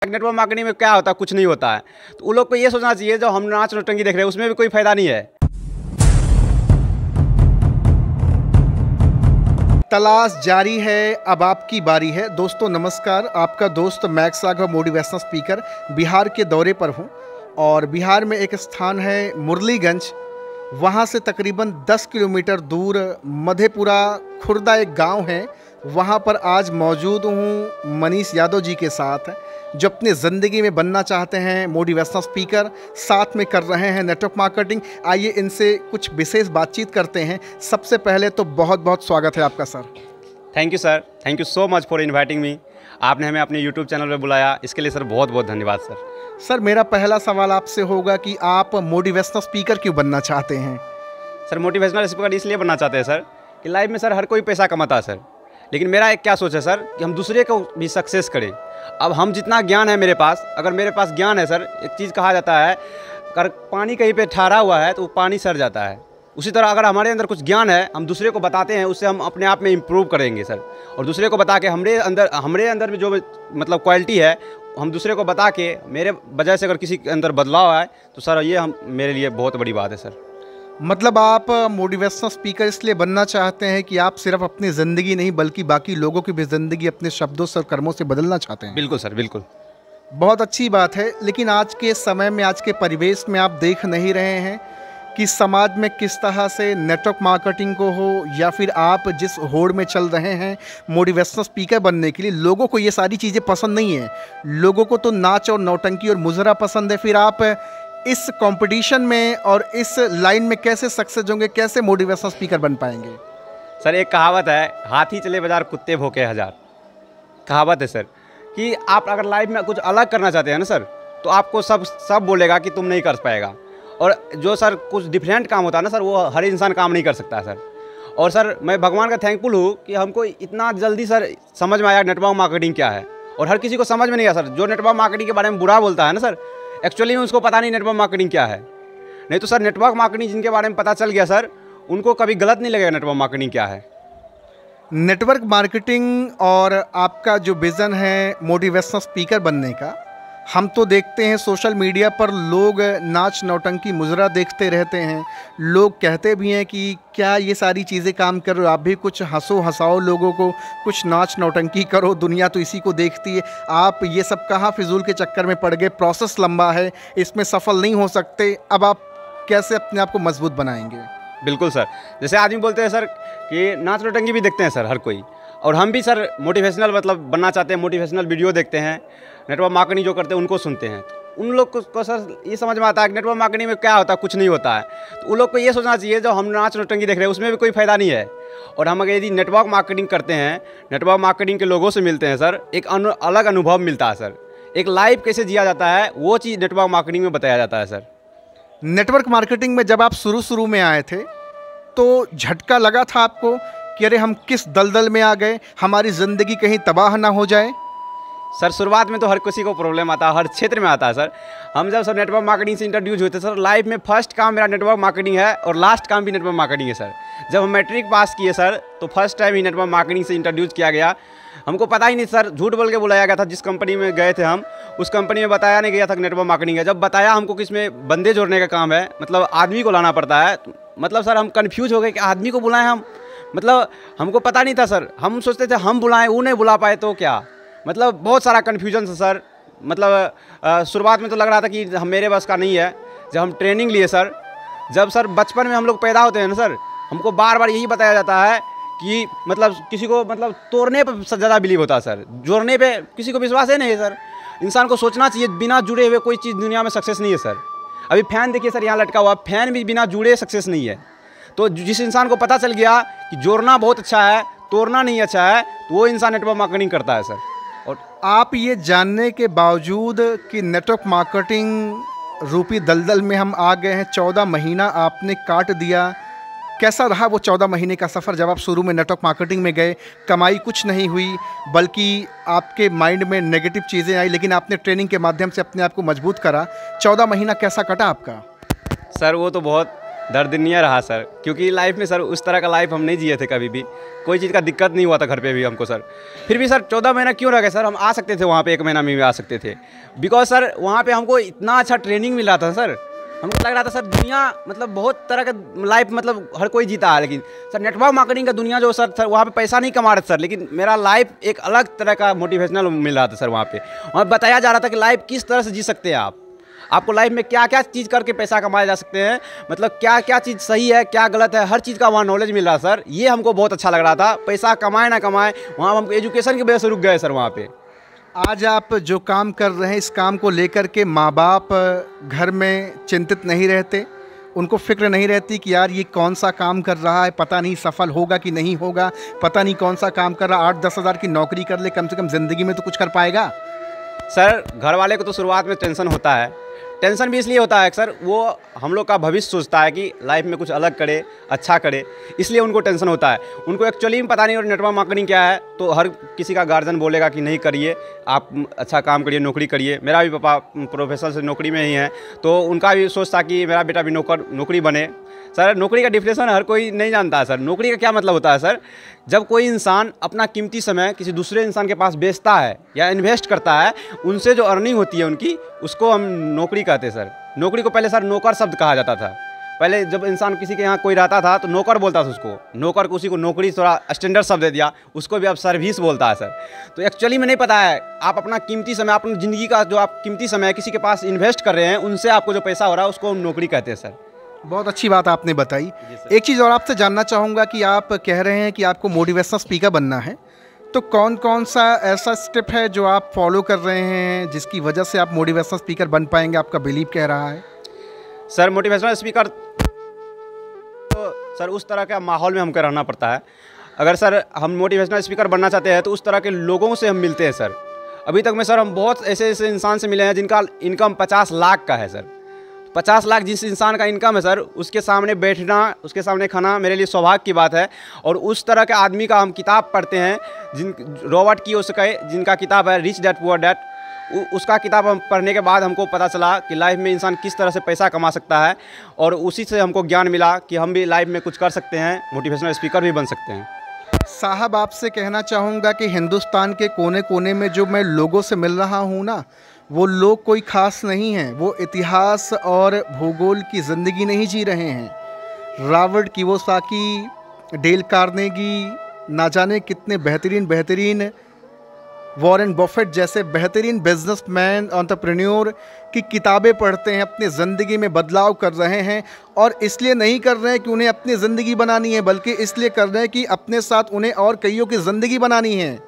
Network marketing में क्या होता है, कुछ नहीं होता है। तो उन लोग को ये सोचना चाहिए जो हम नाच नौटंकी देख रहे हैं उसमें भी कोई फायदा नहीं है। तलाश जारी है, अब आपकी बारी है। दोस्तों नमस्कार, आपका दोस्त max Raghav motivational speaker Bihar के दौरे पर हूँ और बिहार में एक स्थान है मुरलीगंज। वहाँ से तकरीबन 10 किलोमीटर दूर मधेपुरा खुर्दा एक गांव है, वहाँ पर आज मौजूद हूँ मनीष यादव जी के साथ, जो अपनी ज़िंदगी में बनना चाहते हैं मोटिवेशनल स्पीकर, साथ में कर रहे हैं नेटवर्क मार्केटिंग। आइए इनसे कुछ विशेष बातचीत करते हैं। सबसे पहले तो बहुत बहुत स्वागत है आपका sir. Thank you sir, thank you so much for inviting me. आपने हमें अपने यूट्यूब चैनल पर बुलाया, इसके लिए सर बहुत बहुत धन्यवाद सर। सर मेरा पहला सवाल आपसे होगा कि आप मोटिवेशनल स्पीकर क्यों बनना चाहते हैं? सर मोटिवेशनल स्पीकर इसलिए बनना चाहते हैं सर कि लाइफ में सर हर कोई पैसा कमाता है सर, लेकिन मेरा एक क्या सोच है सर कि हम दूसरे को भी सक्सेस करें। अब हम जितना ज्ञान है मेरे पास, अगर मेरे पास ज्ञान है सर, एक चीज़ कहा जाता है अगर पानी कहीं पे ठहरा हुआ है तो वो पानी सर जाता है। उसी तरह अगर हमारे अंदर कुछ ज्ञान है, हम दूसरे को बताते हैं, उससे हम अपने आप में इम्प्रूव करेंगे सर। और दूसरे को बता के हमारे अंदर में जो मतलब क्वालिटी है, हम दूसरे को बता के मेरे वजह से अगर किसी के अंदर बदलाव आए तो सर ये हम मेरे लिए बहुत बड़ी बात है सर। मतलब आप मोटिवेशनल स्पीकर इसलिए बनना चाहते हैं कि आप सिर्फ अपनी ज़िंदगी नहीं बल्कि बाकी लोगों की भी ज़िंदगी अपने शब्दों से और कर्मों से बदलना चाहते हैं? बिल्कुल सर, बिल्कुल। बहुत अच्छी बात है, लेकिन आज के समय में, आज के परिवेश में आप देख नहीं रहे हैं कि समाज में किस तरह से नेटवर्क मार्केटिंग को हो या फिर आप जिस होड़ में चल रहे हैं मोटिवेशनल स्पीकर बनने के लिए, लोगों को ये सारी चीज़ें पसंद नहीं है। लोगों को तो नाच और नौटंकी और मुजरा पसंद है। फिर आप इस कंपटीशन में और इस लाइन में कैसे सक्सेस होंगे, कैसे मोटिवेशनल स्पीकर बन पाएंगे? सर एक कहावत है, हाथी चले बाजार कुत्ते भौंके हजार। कहावत है सर कि आप अगर लाइफ में कुछ अलग करना चाहते हैं ना सर, तो आपको सब बोलेगा कि तुम नहीं कर पाएगा। और जो सर कुछ डिफरेंट काम होता है ना सर, वो हर इंसान काम नहीं कर सकता सर। और सर मैं भगवान का थैंकफुल हूँ कि हमको इतना जल्दी सर समझ में आया नेटवर्क मार्केटिंग क्या है। और हर किसी को समझ में नहीं आया सर, जो नेटवर्क मार्केटिंग के बारे में बुरा बोलता है ना सर, एक्चुअली में उसको पता नहीं नेटवर्क मार्केटिंग क्या है। नहीं तो सर नेटवर्क मार्केटिंग जिनके बारे में पता चल गया सर, उनको कभी गलत नहीं लगेगा नेटवर्क मार्केटिंग क्या है। नेटवर्क मार्केटिंग और आपका जो विज़न है मोटिवेशनल स्पीकर बनने का, हम तो देखते हैं सोशल मीडिया पर लोग नाच नौटंकी मुजरा देखते रहते हैं। लोग कहते भी हैं कि क्या ये सारी चीज़ें काम कर रहे हो, आप भी कुछ हंसो हंसाओ लोगों को, कुछ नाच नौटंकी करो, दुनिया तो इसी को देखती है। आप ये सब कहाँ फिजूल के चक्कर में पड़ गए? प्रोसेस लंबा है, इसमें सफल नहीं हो सकते। अब आप कैसे अपने आप को मजबूत बनाएंगे? बिल्कुल सर, जैसे आदमी बोलते हैं सर कि नाच नौटंकी भी देखते हैं सर हर कोई, और हम भी सर मोटिवेशनल मतलब बनना चाहते हैं, मोटिवेशनल वीडियो देखते हैं, नेटवर्क मार्केटिंग जो करते हैं उनको सुनते हैं। तो उन लोग को सर ये समझ में आता है कि नेटवर्क मार्केटिंग में क्या होता है, कुछ नहीं होता है। तो उन लोग को ये सोचना चाहिए जो हम नाच नौटंकी देख रहे हैं उसमें भी कोई फायदा नहीं है। और हम अगर यदि नेटवर्क मार्केटिंग करते हैं, नेटवर्क मार्केटिंग के लोगों से मिलते हैं सर, एक अलग अनुभव मिलता है सर। एक लाइफ कैसे जिया जाता है वो चीज़ नेटवर्क मार्केटिंग में बताया जाता है सर। नेटवर्क मार्केटिंग में जब आप शुरू में आए थे तो झटका लगा था आपको कि अरे हम किस दलदल में आ गए, हमारी ज़िंदगी कहीं तबाह ना हो जाए? सर शुरुआत में तो हर किसी को प्रॉब्लम आता है, हर क्षेत्र में आता है सर। हम जब सर नेटवर्क मार्केटिंग से इंट्रोड्यूस हुए थे सर, लाइफ में फर्स्ट काम मेरा नेटवर्क मार्केटिंग है और लास्ट काम भी नेटवर्क मार्केटिंग है सर। जब हम मैट्रिक पास किए सर तो फर्स्ट टाइम ही नेटवर्क मार्केटिंग से इंट्रोड्यूस किया गया। हमको पता ही नहीं सर, झूठ बोल के बुलाया गया था। जिस कंपनी में गए थे हम, उस कंपनी में बताया नहीं गया था कि नेटवर्क मार्केटिंग है। जब बताया हमको कि इसमें बंदे जोड़ने का काम है, मतलब आदमी को लाना पड़ता है, मतलब सर हम कन्फ्यूज हो गए कि आदमी को बुलाएं हम, मतलब हमको पता नहीं था सर। हम सोचते थे हम बुलाएं, वो नहीं बुला पाए तो क्या, मतलब बहुत सारा कन्फ्यूजन था सर। मतलब शुरुआत में तो लग रहा था कि हम मेरे बस का नहीं है। जब हम ट्रेनिंग लिए सर, जब सर बचपन में हम लोग पैदा होते हैं ना सर, हमको बार बार यही बताया जाता है कि मतलब किसी को मतलब तोड़ने पर ज़्यादा बिलीव होता है सर, जोड़ने पे किसी को विश्वास है नहीं है सर। इंसान को सोचना चाहिए, बिना जुड़े हुए कोई चीज़ दुनिया में सक्सेस नहीं है सर। अभी फैन देखिए सर, यहाँ लटका हुआ, फैन भी बिना जुड़े सक्सेस नहीं है। तो जिस इंसान को पता चल गया कि जोड़ना बहुत अच्छा है, तोड़ना नहीं अच्छा है, तो वो इंसान नेटवर्क मार्केटिंग करता है सर। और आप ये जानने के बावजूद कि नेटवर्क मार्केटिंग रूपी दलदल में हम आ गए हैं, 14 महीना आपने काट दिया, कैसा रहा वो 14 महीने का सफ़र? जब आप शुरू में नेटवर्क मार्केटिंग में गए, कमाई कुछ नहीं हुई, बल्कि आपके माइंड में नेगेटिव चीज़ें आई, लेकिन आपने ट्रेनिंग के माध्यम से अपने आप को मजबूत करा। 14 महीना कैसा कटा आपका? सर वो तो बहुत दर्द नहीं रहा सर, क्योंकि लाइफ में सर उस तरह का लाइफ हम नहीं जिए थे कभी भी। कोई चीज़ का दिक्कत नहीं हुआ था घर पे भी हमको सर। फिर भी सर 14 महीना क्यों रह गए सर, हम आ सकते थे वहाँ पे 1 महीना में भी आ सकते थे। बिकॉज सर वहाँ पे हमको इतना अच्छा ट्रेनिंग मिल रहा था सर, हमको लग रहा था सर दुनिया मतलब बहुत तरह का लाइफ मतलब हर कोई जीता है। लेकिन सर नेटवर्क मार्केटिंग का दुनिया जो सर वहाँ पे पैसा नहीं कमा रहे सर, लेकिन मेरा लाइफ एक अलग तरह का मोटिवेशनल मिल रहा था सर। वहाँ पे वहाँ बताया जा रहा था कि लाइफ किस तरह से जी सकते हैं आपको लाइफ में क्या क्या चीज़ करके पैसा कमाए जा सकते हैं, मतलब क्या क्या चीज़ सही है क्या गलत है, हर चीज़ का वहाँ नॉलेज मिल रहा सर। ये हमको बहुत अच्छा लग रहा था। पैसा कमाए ना कमाए वहाँ हम एजुकेशन की वजह से रुक गए सर वहाँ पे। आज आप जो काम कर रहे हैं, इस काम को लेकर के माँ बाप घर में चिंतित नहीं रहते? उनको फिक्र नहीं रहती कि यार ये कौन सा काम कर रहा है, पता नहीं सफल होगा कि नहीं होगा, पता नहीं कौन सा काम कर रहा, 8-10 हज़ार की नौकरी कर ले, कम से कम ज़िंदगी में तो कुछ कर पाएगा? सर घर वाले को तो शुरुआत में टेंशन होता है। टेंशन भी इसलिए होता है सर, वो हम लोग का भविष्य सोचता है कि लाइफ में कुछ अलग करे, अच्छा करे, इसलिए उनको टेंशन होता है। उनको एक्चुअली में पता नहीं और नेटवर्क मार्केटिंग क्या है। तो हर किसी का गार्जियन बोलेगा कि नहीं करिए, आप अच्छा काम करिए, नौकरी करिए। मेरा भी पापा प्रोफेसर से नौकरी में ही है, तो उनका भी सोचता कि मेरा बेटा भी नौकरी बने। सर नौकरी का डिफिनेशन हर कोई नहीं जानता है सर। नौकरी का क्या मतलब होता है सर, जब कोई इंसान अपना कीमती समय किसी दूसरे इंसान के पास बेचता है या इन्वेस्ट करता है, उनसे जो अर्निंग होती है उनकी, उसको हम नौकरी कहते हैं सर। नौकरी को पहले सर नौकर शब्द कहा जाता था। पहले जब इंसान किसी के यहाँ कोई रहता था तो नौकर बोलता था उसको, नौकर को उसी को नौकरी थोड़ा स्टैंडर्ड शब्द दे दिया, उसको भी अब सर्विस बोलता है सर। तो एक्चुअली में नहीं पता है, आप अपना कीमती समय, अपनी ज़िंदगी का जो आप कीमती समय किसी के पास इन्वेस्ट कर रहे हैं, उनसे आपको जो पैसा हो रहा है उसको हम नौकरी कहते हैं सर। बहुत अच्छी बात आपने बताई। एक चीज़ और आपसे जानना चाहूँगा कि आप कह रहे हैं कि आपको मोटिवेशनल स्पीकर बनना है, तो कौन कौन सा ऐसा स्टेप है जो आप फॉलो कर रहे हैं जिसकी वजह से आप मोटिवेशनल स्पीकर बन पाएंगे, आपका बिलीव कह रहा है? सर मोटिवेशनल स्पीकर तो सर उस तरह का माहौल में हमको रहना पड़ता है। अगर सर हम मोटिवेशनल स्पीकर बनना चाहते हैं तो उस तरह के लोगों से हम मिलते हैं सर। अभी तक में सर हम बहुत ऐसे ऐसे इंसान से मिले हैं जिनका इनकम 50 लाख का है सर। 50 लाख जिस इंसान का इनकम है सर, उसके सामने बैठना, उसके सामने खाना मेरे लिए सौभाग्य की बात है। और उस तरह के आदमी का हम किताब पढ़ते हैं, रॉबर्ट कियोसाकी जिनका किताब है रिच डैड पुअर डैड, उसका किताब हम पढ़ने के बाद हमको पता चला कि लाइफ में इंसान किस तरह से पैसा कमा सकता है। और उसी से हमको ज्ञान मिला कि हम भी लाइफ में कुछ कर सकते हैं, मोटिवेशनल स्पीकर भी बन सकते हैं। साहब आपसे कहना चाहूँगा कि हिंदुस्तान के कोने कोने में जो मैं लोगों से मिल रहा हूँ ना, वो लोग कोई ख़ास नहीं हैं। वो इतिहास और भूगोल की ज़िंदगी नहीं जी रहे हैं। रॉबर्ट कियोसाकी, डेल कार्नेगी, ना जाने कितने बेहतरीन वॉरेन बफेट जैसे बेहतरीन बिजनेसमैन, एंटरप्रेन्योर की किताबें पढ़ते हैं, अपनी ज़िंदगी में बदलाव कर रहे हैं। और इसलिए नहीं कर रहे हैं कि उन्हें अपनी ज़िंदगी बनानी है, बल्कि इसलिए कर रहे हैं कि अपने साथ उन्हें और कईयों की ज़िंदगी बनानी है।